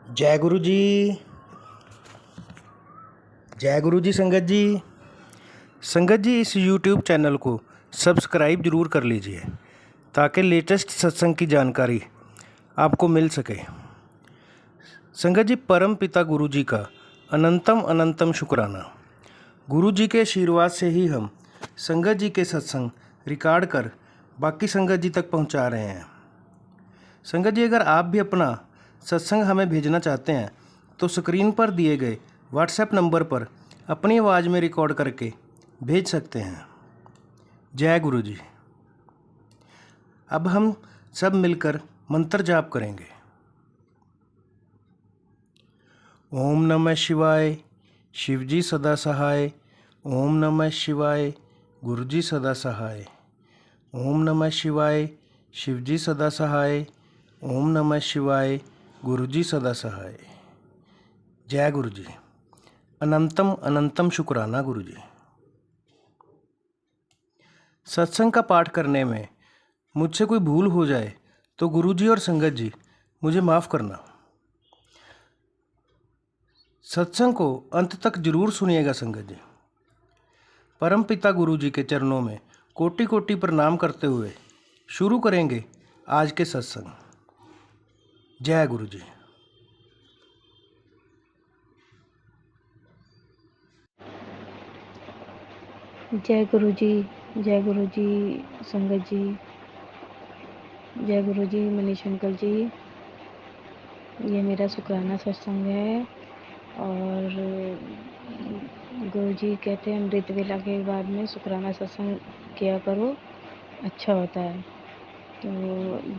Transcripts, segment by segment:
जय गुरु जी। जय गुरु जी। संगत जी इस YouTube चैनल को सब्सक्राइब ज़रूर कर लीजिए ताकि लेटेस्ट सत्संग की जानकारी आपको मिल सके। संगत जी, परम पिता गुरु जी का अनंतम अनंतम शुक्राना। गुरु जी के आशीर्वाद से ही हम संगत जी के सत्संग रिकॉर्ड कर बाकी संगत जी तक पहुंचा रहे हैं। संगत जी, अगर आप भी अपना सत्संग हमें भेजना चाहते हैं तो स्क्रीन पर दिए गए व्हाट्सएप नंबर पर अपनी आवाज़ में रिकॉर्ड करके भेज सकते हैं। जय गुरु जी। अब हम सब मिलकर मंत्र जाप करेंगे। ओम नमः शिवाय, शिव जी सदा सहाय। ओम नमः शिवाय, गुरु जी सदा सहाय। ओम नमः शिवाय, शिव जी सदा सहाय। ओम नमः शिवाय, गुरु जी सदा सहाय। जय गुरु जी। अनंतम अनंतम शुक्राना गुरु जी। सत्संग का पाठ करने में मुझसे कोई भूल हो जाए तो गुरु जी और संगत जी मुझे माफ़ करना। सत्संग को अंत तक जरूर सुनिएगा संगत जी। परम पिता गुरु जी के चरणों में कोटि कोटि प्रणाम करते हुए शुरू करेंगे आज के सत्संग। जय गुरु जी। जय गुरु जी। जय गुरु जी संगत जी। जय गुरु जी मनीष अंकल जी। ये मेरा शुक्राना सत्संग है और गुरु जी कहते हैं अमृत वेला के बाद में शुक्राना सत्संग किया करो, अच्छा होता है। तो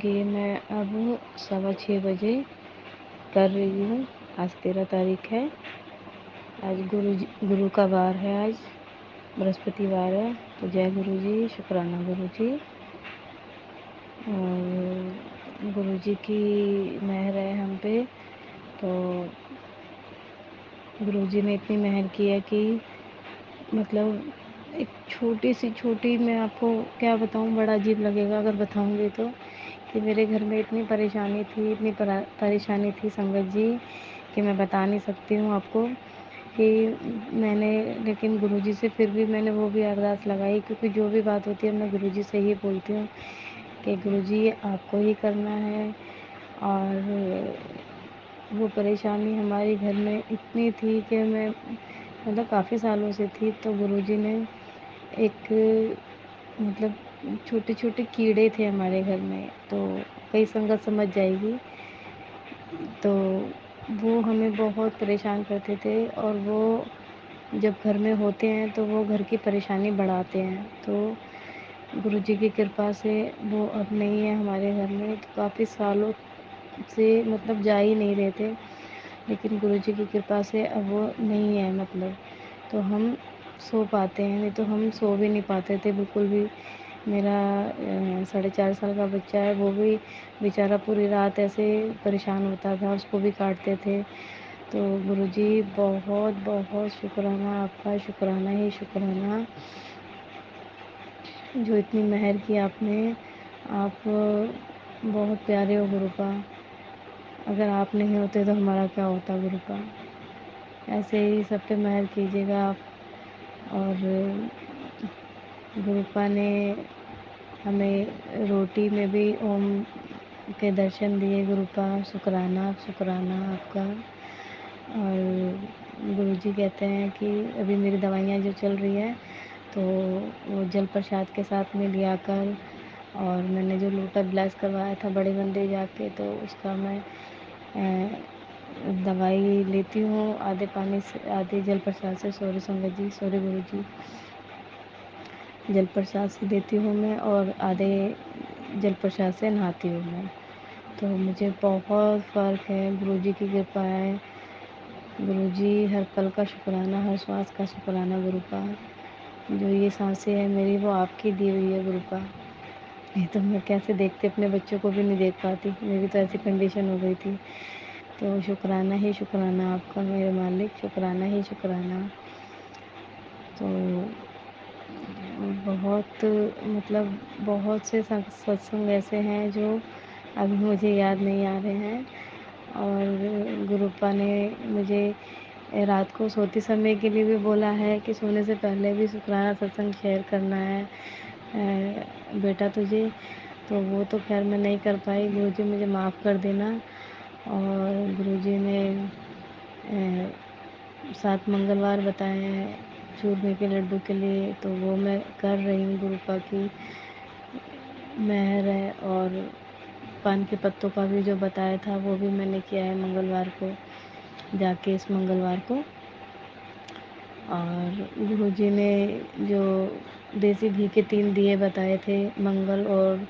ये मैं अब 6:15 कर रही हूँ। आज 13 तारीख है। आज गुरु का वार है, आज बृहस्पतिवार है। तो जय गुरु जी, शुक्राना गुरु जी। और गुरु जी की मेहर है हम पे। तो गुरु जी ने इतनी मेहर की है कि मतलब एक छोटी मैं आपको क्या बताऊं, बड़ा अजीब लगेगा अगर बताऊंगी तो, कि मेरे घर में इतनी परेशानी थी, इतनी परेशानी थी संगत जी कि मैं बता नहीं सकती हूँ आपको। कि मैंने लेकिन गुरुजी से फिर भी मैंने वो भी अरदास लगाई, क्योंकि जो भी बात होती है मैं गुरुजी से ही बोलती हूँ कि गुरुजी आपको ही करना है। और वो परेशानी हमारे घर में इतनी थी कि मैं मतलब काफ़ी सालों से थी। तो गुरुजी ने एक मतलब छोटे छोटे कीड़े थे हमारे घर में, तो कई संगत समझ जाएगी। तो वो हमें बहुत परेशान करते थे और वो जब घर में होते हैं तो वो घर की परेशानी बढ़ाते हैं। तो गुरुजी की कृपा से वो अब नहीं है हमारे घर में। तो काफ़ी सालों से मतलब जा ही नहीं रहे थे, लेकिन गुरुजी की कृपा से अब वो नहीं है मतलब। तो हम सो पाते हैं, नहीं तो हम सो भी नहीं पाते थे बिल्कुल भी। मेरा 4.5 साल का बच्चा है, वो भी बेचारा पूरी रात ऐसे परेशान होता था, उसको भी काटते थे। तो गुरुजी बहुत बहुत शुक्राना आपका, शुक्राना ही शुक्राना, जो इतनी मेहर की आपने। आप बहुत प्यारे हो गुरु का। अगर आप नहीं होते तो हमारा क्या होता गुरु का। ऐसे ही सब पे मेहर कीजिएगा आप। और गुरुपा ने हमें रोटी में भी ओम के दर्शन दिए। गुरुपा शुक्राना शुक्राना आपका। और गुरुजी कहते हैं कि अभी मेरी दवाइयाँ जो चल रही है तो वो जल प्रसाद के साथ में लिया कर। और मैंने जो लोटा ब्लास करवाया था बड़े मंदिर जाके, तो उसका मैं दवाई लेती हूँ आधे पानी से, आधे जल प्रसाद से। सॉरी संगत जी, सॉरी गुरु जी। जल प्रसाद से देती हूँ मैं और आधे जल प्रसाद से नहाती हूँ मैं। तो मुझे बहुत फ़र्क है, गुरुजी की कृपा है। गुरुजी हर पल का शुक्राना, हर श्वास का शुक्राना गुरु का। जो ये सांसें हैं मेरी, वो आपकी दी हुई है गुरु का। नहीं तो मैं कैसे देखते अपने बच्चों को भी नहीं देख पाती, मेरी तो ऐसी कंडीशन हो गई थी। तो शुक्राना ही शुक्राना आपका मेरे मालिक, शुक्राना ही शुक्राना। तो बहुत मतलब बहुत से सत्संग ऐसे हैं जो अभी मुझे याद नहीं आ रहे हैं। और गुरुपा ने मुझे रात को सोते समय के लिए भी बोला है कि सोने से पहले भी शुक्राना सत्संग शेयर करना है बेटा तुझे। तो वो तो खैर मैं नहीं कर पाई, गुरुजी मुझे माफ़ कर देना। और गुरुजी ने 7 मंगलवार बताए हैं चूरमे के लड्डू के लिए, तो वो मैं कर रही हूँ, गुरुपा की मेहर है। और पान के पत्तों का भी जो बताया था वो भी मैंने किया है मंगलवार को जाके, इस मंगलवार को। और गुरुजी ने जो देसी घी के 3 दिए बताए थे मंगल और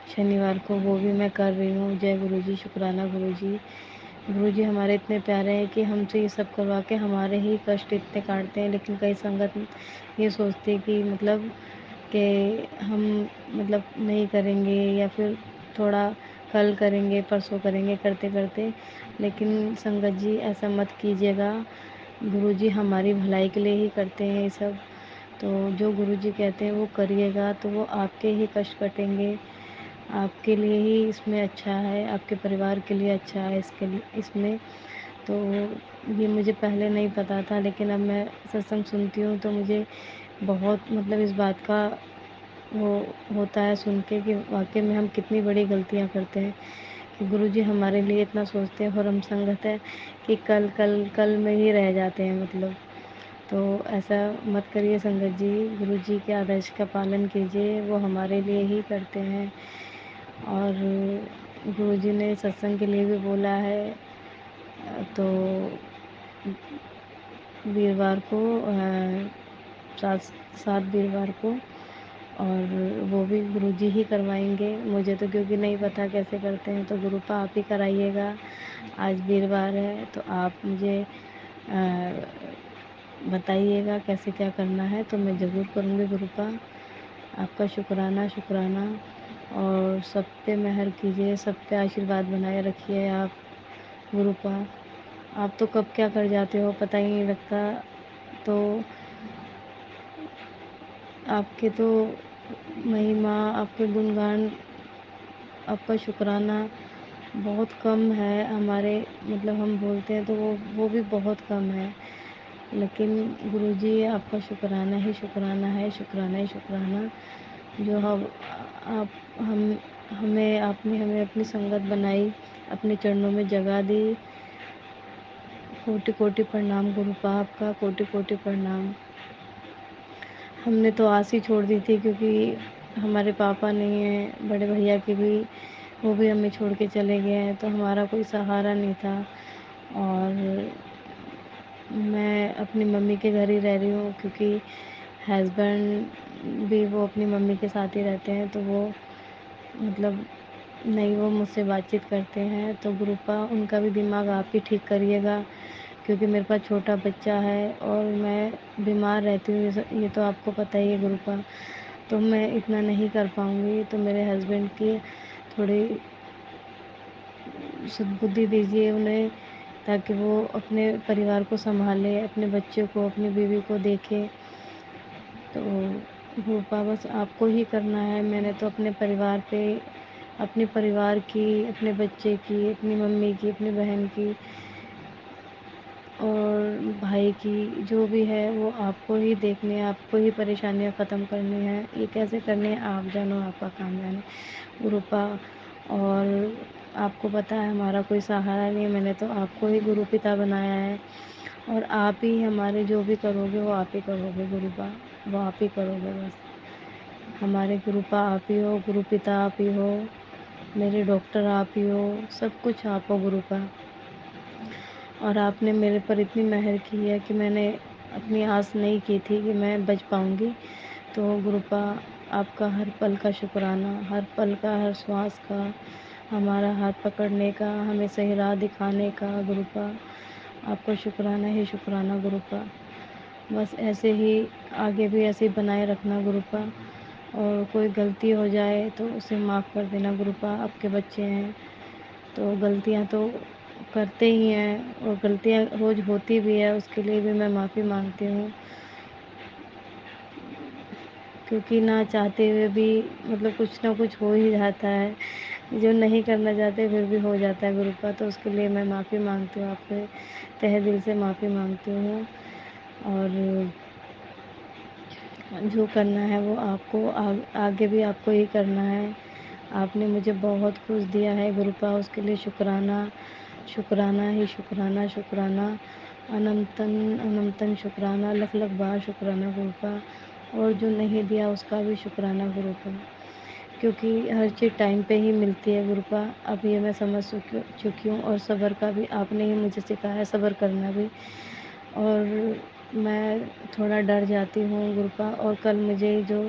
शनिवार को, वो भी मैं कर रही हूँ। जय गुरुजी, शुक्राना गुरुजी। गुरुजी हमारे इतने प्यारे हैं कि हमसे ये सब करवा के हमारे ही कष्ट इतने काटते हैं, लेकिन कई संगत ये सोचती है कि मतलब कि हम मतलब नहीं करेंगे या फिर थोड़ा कल करेंगे, परसों करेंगे, करते करते। लेकिन संगत जी ऐसा मत कीजिएगा, गुरुजी हमारी भलाई के लिए ही करते हैं ये सब। तो जो गुरुजी कहते हैं वो करिएगा, तो वो आपके ही कष्ट कटेंगे, आपके लिए ही इसमें अच्छा है, आपके परिवार के लिए अच्छा है इसमें। तो ये मुझे पहले नहीं पता था, लेकिन अब मैं सत्संग सुनती हूँ तो मुझे बहुत मतलब इस बात का वो होता है सुन के कि वाक़ई में हम कितनी बड़ी गलतियाँ करते हैं कि गुरुजी हमारे लिए इतना सोचते हैं और हम संगत है कि कल कल कल में ही रह जाते हैं मतलब। तो ऐसा मत करिए संगत जी, गुरुजी के आदर्श का पालन कीजिए, वो हमारे लिए ही करते हैं। और गुरुजी ने सत्संग के लिए भी बोला है, तो वीरवार को 7 7 वीरवार को, और वो भी गुरुजी ही करवाएंगे। मुझे तो क्योंकि नहीं पता कैसे करते हैं, तो गुरुपा आप ही कराइएगा। आज वीरवार है तो आप मुझे बताइएगा कैसे क्या करना है, तो मैं ज़रूर करूँगी गुरुपा। आपका शुक्राना शुक्राना। और सब पे मेहर कीजिए, सब पे आशीर्वाद बनाए रखिए आप गुरुपा। आप तो कब क्या कर जाते हो पता ही नहीं लगता। तो आपके तो महिमा, आपके गुणगान, आपका शुक्राना बहुत कम है हमारे, मतलब हम बोलते हैं तो वो भी बहुत कम है। लेकिन गुरुजी आपका शुक्राना ही शुक्राना है, शुक्राना ही शुक्राना। जो आप हम हमें आपने हमें अपनी संगत बनाई, अपने चरणों में जगह दी। कोटि कोटि प्रणाम गुरुपा, आपका कोटि कोटि प्रणाम। हमने तो आस ही छोड़ दी थी, क्योंकि हमारे पापा नहीं हैं, बड़े भैया की भी, वो भी हमें छोड़ के चले गए हैं, तो हमारा कोई सहारा नहीं था। और मैं अपनी मम्मी के घर ही रह रही हूँ, क्योंकि हस्बैंड भी वो अपनी मम्मी के साथ ही रहते हैं, तो वो मतलब नहीं, वो मुझसे बातचीत करते हैं। तो गुरुपा उनका भी दिमाग आप ही ठीक करिएगा, क्योंकि मेरे पास छोटा बच्चा है और मैं बीमार रहती हूँ, ये तो आपको पता ही है गुरुपा। तो मैं इतना नहीं कर पाऊँगी, तो मेरे हस्बैंड की थोड़ी सद्बुद्धि दीजिए उन्हें, ताकि वो अपने परिवार को सँभालें, अपने बच्चे को, अपनी बीवी को देखें। तो गुरुपा बस आपको ही करना है। मैंने तो अपने परिवार पे, अपने परिवार की, अपने बच्चे की, अपनी मम्मी की, अपनी बहन की और भाई की, जो भी है वो आपको ही देखनी है, आपको ही परेशानियाँ ख़त्म करनी है। ये कैसे करनी है आप जानो, आपका काम जाने गुरुपा। और आपको पता है हमारा कोई सहारा नहीं है, मैंने तो आपको ही गुरु पिता बनाया है, और आप ही हमारे जो भी करोगे वो आप ही करोगे गुरुपा, वो आप ही करोगे बस। हमारे गुरुपा आप ही हो, गुरु पिता आप ही हो, मेरे डॉक्टर आप ही हो, सब कुछ आप हो गुरुपा। और आपने मेरे पर इतनी मेहर की है कि मैंने अपनी आस नहीं की थी कि मैं बच पाऊँगी। तो गुरुपा आपका हर पल का शुक्राना, हर पल का, हर श्वास का, हमारा हाथ पकड़ने का, हमें सही राह दिखाने का गुरुपा, आपका शुक्राना ही शुक्राना गुरुपा। बस ऐसे ही आगे भी ऐसे ही बनाए रखना गुरुपा। और कोई गलती हो जाए तो उसे माफ़ कर देना गुरुपा, आपके बच्चे हैं तो गलतियाँ तो करते ही हैं, और गलतियाँ रोज़ होती भी है, उसके लिए भी मैं माफ़ी मांगती हूँ। क्योंकि ना चाहते हुए भी मतलब कुछ ना कुछ हो ही जाता है, जो नहीं करना चाहते फिर भी हो जाता है गुरुपा। तो उसके लिए मैं माफ़ी मांगती हूँ आपसे, तहे दिल से माफ़ी मांगती हूँ। और जो करना है वो आपको आगे भी आपको ही करना है। आपने मुझे बहुत कुछ दिया है गुरुपा, उसके लिए शुक्राना, शुक्राना ही शुक्राना, शुक्राना, अनंतन अनंतन शुक्राना, लख लख बार शुक्राना गुरुपा। और जो नहीं दिया उसका भी शुक्राना गुरुपा, क्योंकि हर चीज़ टाइम पे ही मिलती है गुरुपा। अब ये मैं समझ चुकी हूँ। और सब्र का भी आपने ही मुझे सिखाया, सब्र करना भी। और मैं थोड़ा डर जाती हूँ गुरुपा। और कल मुझे जो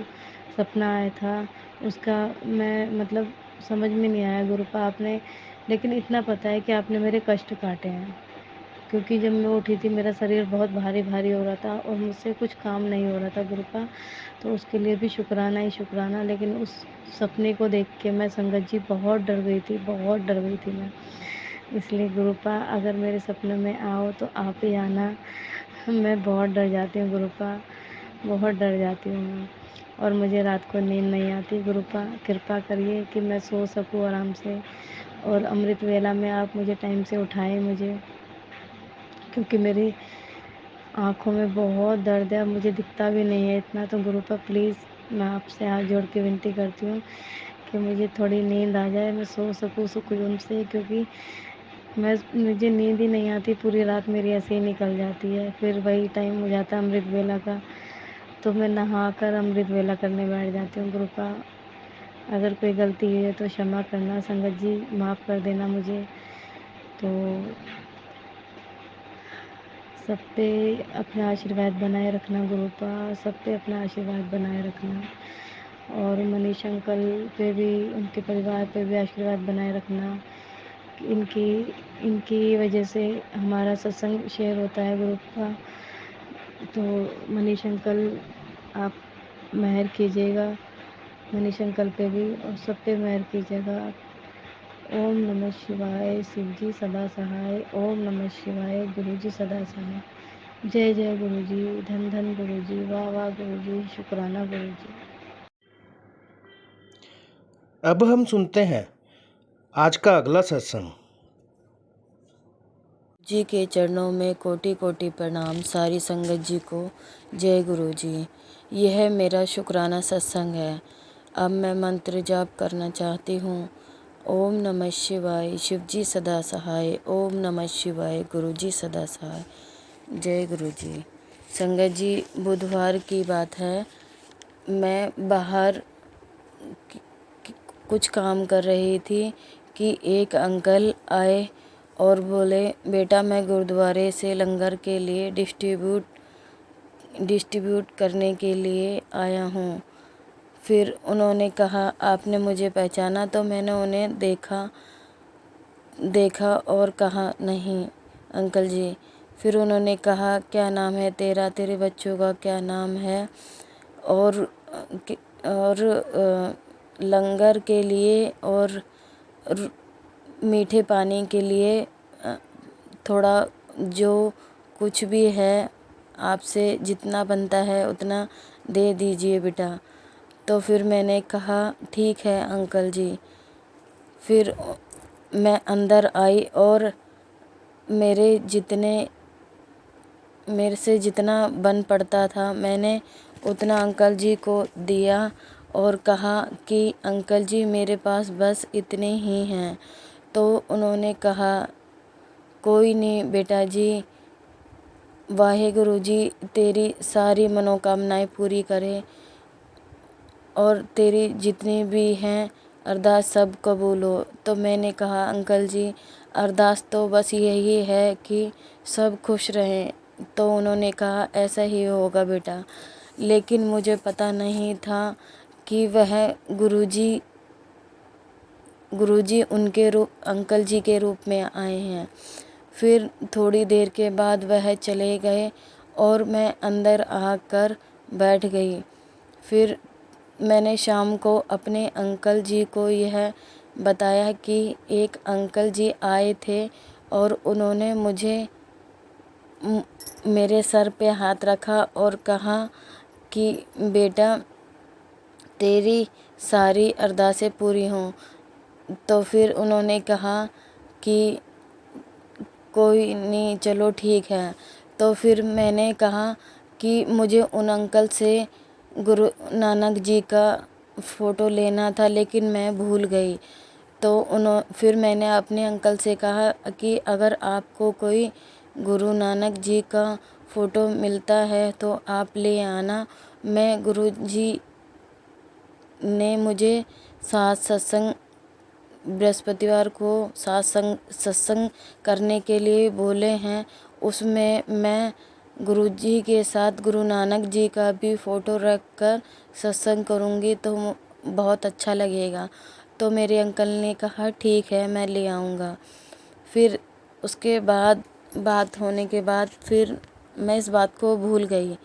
सपना आया था उसका मैं मतलब समझ में नहीं आया गुरुपा। आपने, लेकिन इतना पता है कि आपने मेरे कष्ट काटे हैं, क्योंकि जब मैं उठी थी मेरा शरीर बहुत भारी भारी हो रहा था और मुझसे कुछ काम नहीं हो रहा था गुरुपा। तो उसके लिए भी शुक्राना ही शुक्राना। लेकिन उस सपने को देख के मैं संगत जी बहुत डर गई थी, बहुत डर गई थी मैं। इसलिए गुरुपा अगर मेरे सपने में आओ तो आप ही आना। मैं बहुत डर जाती हूँ गुरुपा, बहुत डर जाती हूँ मैं। और मुझे रात को नींद नहीं आती गुरुपा। कृपा करिए कि मैं सो सकूँ आराम से। और अमृत वेला में आप मुझे टाइम से उठाएं मुझे, क्योंकि मेरी आँखों में बहुत दर्द है, मुझे दिखता भी नहीं है इतना। तो गुरुपा प्लीज़ मैं आपसे हाथ जोड़ के विनती करती हूँ कि मुझे थोड़ी नींद आ जाए, मैं सो सकूँ सुकून से, क्योंकि मुझे नींद ही नहीं आती। पूरी रात मेरी ऐसे ही निकल जाती है। फिर वही टाइम हो जाता है अमृत वेला का, तो मैं नहा कर अमृत वेला करने बैठ जाती हूँ गुरुपा। अगर कोई गलती हुई है तो क्षमा करना संगत जी, माफ़ कर देना मुझे। तो सब पे अपना आशीर्वाद बनाए रखना गुरुपा, सब पे अपना आशीर्वाद बनाए रखना। और मनीष अंकल पे भी, उनके परिवार पे भी आशीर्वाद बनाए रखना। इनकी इनकी वजह से हमारा सत्संग शेयर होता है गुरुपा। तो मनीष अंकल आप मेहर कीजिएगा, मनीष अंकल पे भी और सब पे मेहर कीजिएगा। ओम नमः शिवाय, शिव जी सदा सहाय। ओम नमः शिवाय, गुरु जी सदा सहाय। जय जय गुरु जी, धन धन गुरु जी, वाह वाह गुरु जी, शुक्राना गुरु जी। अब हम सुनते हैं आज का अगला सत्संग। जी के चरणों में कोटि कोटि प्रणाम। सारी संगत जी को जय गुरु जी। यह मेरा शुक्राना सत्संग है। अब मैं मंत्र जाप करना चाहती हूँ। ओम नमः शिवाय, शिव जी सदा सहाय। ओम नमः शिवाय, गुरु जी सदा सहाय। जय गुरु जी। संगत जी, बुधवार की बात है। मैं बाहर कुछ काम कर रही थी कि एक अंकल आए और बोले, बेटा मैं गुरुद्वारे से लंगर के लिए डिस्ट्रीब्यूट करने के लिए आया हूँ। फिर उन्होंने कहा, आपने मुझे पहचाना? तो मैंने उन्हें देखा और कहा, नहीं अंकल जी। फिर उन्होंने कहा, क्या नाम है तेरा, तेरे बच्चों का क्या नाम है? और लंगर के लिए और मीठे पानी के लिए थोड़ा जो कुछ भी है आपसे जितना बनता है उतना दे दीजिए बेटा। तो फिर मैंने कहा, ठीक है अंकल जी। फिर मैं अंदर आई और मेरे से जितना बन पड़ता था मैंने उतना अंकल जी को दिया और कहा कि अंकल जी मेरे पास बस इतने ही हैं। तो उन्होंने कहा, कोई नहीं बेटा जी, वाहेगुरु जी तेरी सारी मनोकामनाएं पूरी करे और तेरी जितनी भी हैं अरदास सब कबूल हो। तो मैंने कहा, अंकल जी अरदास तो बस यही है कि सब खुश रहें। तो उन्होंने कहा, ऐसा ही होगा बेटा। लेकिन मुझे पता नहीं था कि वह गुरुजी उनके रूप, अंकल जी के रूप में आए हैं। फिर थोड़ी देर के बाद वह चले गए और मैं अंदर आकर बैठ गई। फिर मैंने शाम को अपने अंकल जी को यह बताया कि एक अंकल जी आए थे और उन्होंने मेरे सर पे हाथ रखा और कहा कि बेटा तेरी सारी अरदासें पूरी हों। तो फिर उन्होंने कहा कि कोई नहीं, चलो ठीक है। तो फिर मैंने कहा कि मुझे उन अंकल से गुरु नानक जी का फ़ोटो लेना था, लेकिन मैं भूल गई। तो फिर मैंने अपने अंकल से कहा कि अगर आपको कोई गुरु नानक जी का फ़ोटो मिलता है तो आप ले आना। मैं गुरुजी ने मुझे साथ सत्संग बृहस्पतिवार को सत्संग करने के लिए बोले हैं। उसमें मैं गुरुजी के साथ गुरु नानक जी का भी फ़ोटो रख कर सत्संग करूँगी तो बहुत अच्छा लगेगा। तो मेरे अंकल ने कहा ठीक है, मैं ले आऊँगा। फिर उसके बाद बात होने के बाद फिर मैं इस बात को भूल गई।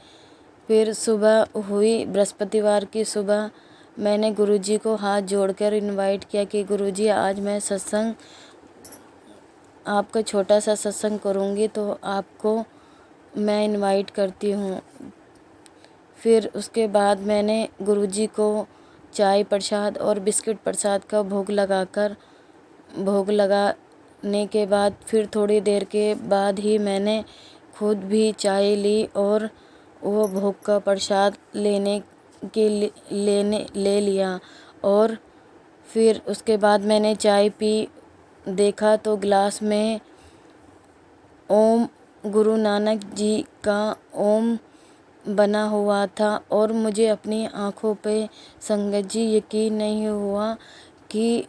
फिर सुबह हुई, बृहस्पतिवार की सुबह मैंने गुरुजी को हाथ जोड़कर इनवाइट किया कि गुरुजी आज मैं सत्संग, आपका छोटा सा सत्संग करूँगी तो आपको मैं इनवाइट करती हूँ। फिर उसके बाद मैंने गुरुजी को चाय प्रसाद और बिस्किट प्रसाद का भोग लगाने के बाद फिर थोड़ी देर के बाद ही मैंने खुद भी चाय ली और वो भोग का प्रसाद ले लिया। और फिर उसके बाद मैंने चाय पी, देखा तो गिलास में ओम गुरु नानक जी का ओम बना हुआ था और मुझे अपनी आँखों पे संगत जी यकीन नहीं हुआ कि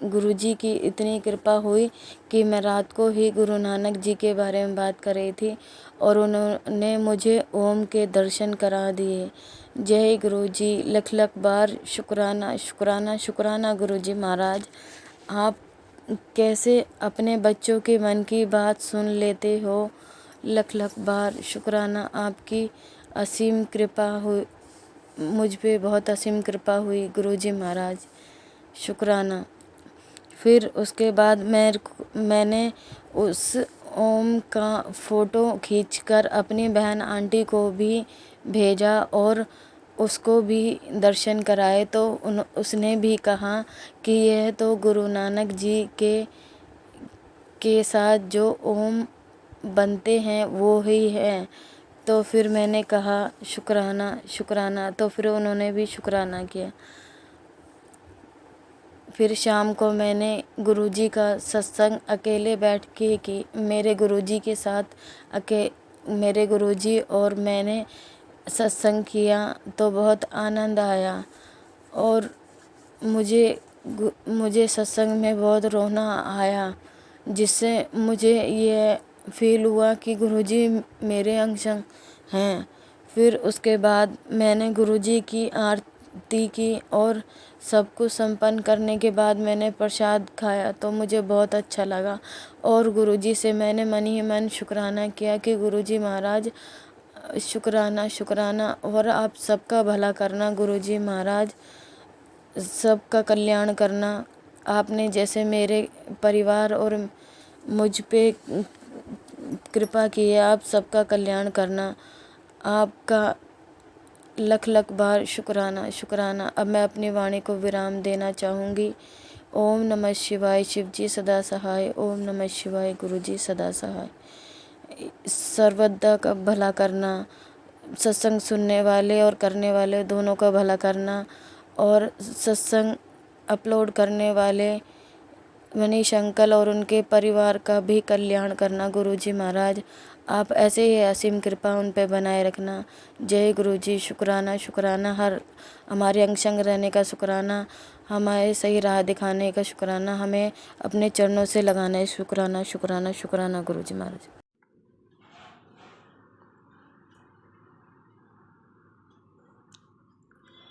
गुरुजी की इतनी कृपा हुई कि मैं रात को ही गुरु नानक जी के बारे में बात कर रही थी और उन्होंने मुझे ओम के दर्शन करा दिए। जय गुरुजी, लख लख बार शुक्राना शुक्राना शुक्राना गुरुजी महाराज। आप कैसे अपने बच्चों के मन की बात सुन लेते हो। लख लख बार शुक्राना, आपकी असीम कृपा हुई, मुझ पे बहुत असीम कृपा हुई गुरुजी महाराज, शुक्राना। फिर उसके बाद मैंने उस ओम का फ़ोटो खींचकर अपनी बहन आंटी को भी भेजा और उसको भी दर्शन कराए। तो उसने भी कहा कि यह तो गुरु नानक जी के साथ जो ओम बनते हैं वो ही हैं। तो फिर मैंने कहा शुक्राना शुक्राना, तो फिर उन्होंने भी शुक्राना किया। फिर शाम को मैंने गुरुजी का सत्संग अकेले बैठ के की, मेरे गुरुजी के साथ मेरे गुरुजी और मैंने सत्संग किया तो बहुत आनंद आया। और मुझे सत्संग में बहुत रोना आया, जिससे मुझे ये फील हुआ कि गुरुजी मेरे अंश हैं। फिर उसके बाद मैंने गुरुजी की आरती की और सब कुछ संपन्न करने के बाद मैंने प्रसाद खाया तो मुझे बहुत अच्छा लगा। और गुरुजी से मैंने मन ही मन शुक्राना किया कि गुरुजी महाराज शुक्राना शुक्राना, और आप सबका भला करना गुरुजी महाराज, सबका कल्याण करना। आपने जैसे मेरे परिवार और मुझ पे कृपा की है, आप सबका कल्याण करना। आपका लख लख बार शुक्राना शुक्राना। अब मैं अपनी वाणी को विराम देना चाहूँगी। ओम नमः शिवाय, शिव जी सदा सहाय। ओम नमः शिवाय, गुरु जी सदा सहाय। सर्वदा का भला करना, सत्संग सुनने वाले और करने वाले दोनों का भला करना, और सत्संग अपलोड करने वाले मनीष अंकल और उनके परिवार का भी कल्याण करना गुरुजी महाराज। आप ऐसे ही असीम कृपा उन पे बनाए रखना। जय गुरुजी, शुक्राना शुक्राना, हर हमारे अंग संग रहने का शुक्राना, हमारे सही राह दिखाने का शुक्राना, हमें अपने चरणों से लगाना है शुक्राना शुक्राना शुक्राना गुरुजी महाराज।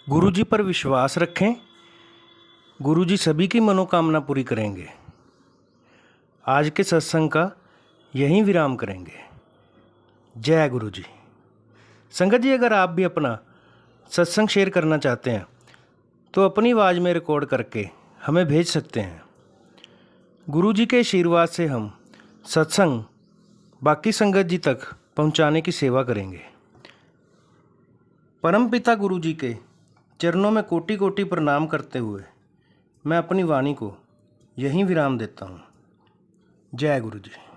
गुरुजी पर विश्वास रखें, गुरुजी सभी की मनोकामना पूरी करेंगे। आज के सत्संग का यहीं विराम करेंगे। जय गुरुजी। संगत जी, अगर आप भी अपना सत्संग शेयर करना चाहते हैं तो अपनी आवाज़ में रिकॉर्ड करके हमें भेज सकते हैं। गुरुजी के आशीर्वाद से हम सत्संग बाकी संगत जी तक पहुंचाने की सेवा करेंगे। परमपिता गुरुजी के चरणों में कोटि कोटि प्रणाम करते हुए मैं अपनी वाणी को यहीं विराम देता हूँ। जय गुरु जी।